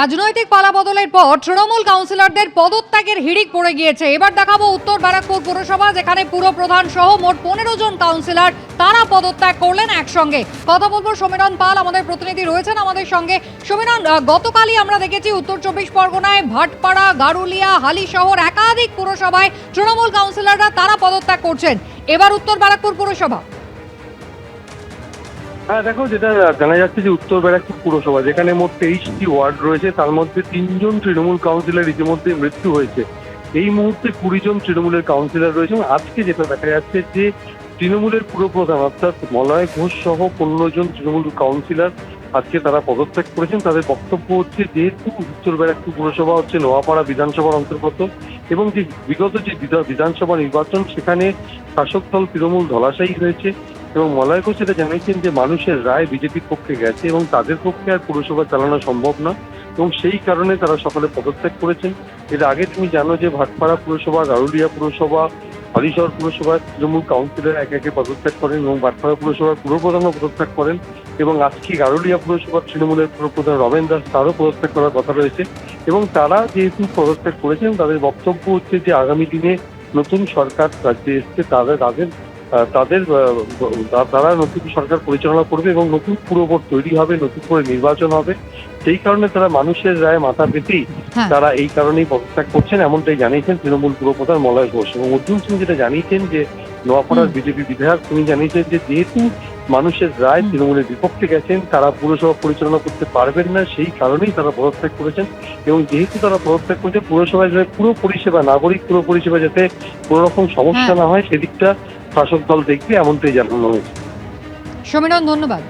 রাজনৈতিক পালাবদলের পর তৃণমূল কাউন্সিলরদের পদত্যাগের হিড়িক পড়ে গিয়েছে। এবার দেখাবো উত্তর ব্যারাকপুর পুরসভা, যেখানে পুরো প্রধান সহ মোট 15 জন কাউন্সিলর তারা পদত্যাগ করলেন একসঙ্গে। কথা বলবো সমীরণ পাল, আমাদের প্রতিনিধি রয়েছেন আমাদের সঙ্গে। সমীরণ, গতকালই আমরা দেখেছি উত্তর 24 পরগনায় ভাটপাড়া, গারুলিয়া, হালিশহর একাধিক পুরসভায় তৃণমূল কাউন্সিলররা তারা পদত্যাগ করছেন। এবার উত্তর ব্যারাকপুর পুরসভা। হ্যাঁ দেখো, যেটা জানা যাচ্ছে যে উত্তর ব্যারাকপুর পুরসভা, যেখানে মোট 23টি ওয়ার্ড রয়েছে, তার মধ্যে 3 জন তৃণমূল কাউন্সিলর ইতিমধ্যে মৃত্যু হয়েছে। এই মুহূর্তে 20 জন তৃণমূলের কাউন্সিলর রয়েছে। এবং আজকে যেটা দেখা যাচ্ছে যে তৃণমূলের পুরপ্রধান অর্থাৎ মলয় ঘোষ সহ 15 জন তৃণমূল কাউন্সিলর আজকে তারা পদত্যাগ করেছেন। তাদের বক্তব্য হচ্ছে, যেহেতু উত্তর ব্যারাকপুর পুরসভা হচ্ছে নোয়াপাড়া বিধানসভার অন্তর্গত এবং যে বিগত যে বিধানসভা নির্বাচন, সেখানে শাসক দল তৃণমূল ধলাশায়ী হয়েছে। এবং মলয় ঘোষ এটা জানিয়েছেন যে মানুষের রায় বিজেপির পক্ষে গেছে এবং তাদের পক্ষে আর পুরসভা চালানো সম্ভব না, এবং সেই কারণে তারা সকালে পদত্যাগ করেছেন। এর আগে তুমি জানো যে ভাটপাড়া পুরসভা, গারুলিয়া পুরসভা, হালিশহর পুরসভার তৃণমূল কাউন্সিলর একে একে পদত্যাগ করেন এবং ভাটপাড়া পুরসভার পুরপ্রধানও পদত্যাগ করেন। এবং আজকে গারুলিয়া পুরসভার তৃণমূলের পুরপ্রধান রমেন দাস, তারও পদত্যাগ করার কথা রয়েছে। এবং তারা যেহেতু পদত্যাগ করেছেন, তাদের বক্তব্য হচ্ছে যে আগামী দিনে নতুন সরকার রাজ্যে এসছে, তারা নতুন সরকার পরিচালনা করবে এবং নতুন পুরবোর্ড তৈরি হবে, নতুন করে নির্বাচন হবে। সেই কারণে তারা মানুষের রায় মাথা পেতেই তারা এই কারণেই পদত্যাগ করছেন, এমনটাই জানিয়েছেন তৃণমূল পুরপ্রধান মলয় ঘোষ। এবং অর্জুন সিং যেটা জানিয়েছেন যে নোয়াপাড়ার বিজেপি বিধায়ক, তিনি জানিয়েছেন যে যেহেতু মানুষের রায় তৃণমূলের বিপক্ষে গেছেন, তারা পুরসভা পরিচালনা করতে পারবেন না, সেই কারণেই তারা পদত্যাগ করেছেন। এবং যেহেতু তারা পদত্যাগ করেছে, পুরসভায় যাতে পুরো পরিষেবা, নাগরিক পুরো পরিষেবা যাতে কোনো রকম সমস্যা না হয়, সেদিকটা শাসক দল দেখবে, এমনটাই জানানো হয়েছে। সমীরণ, ধন্যবাদ।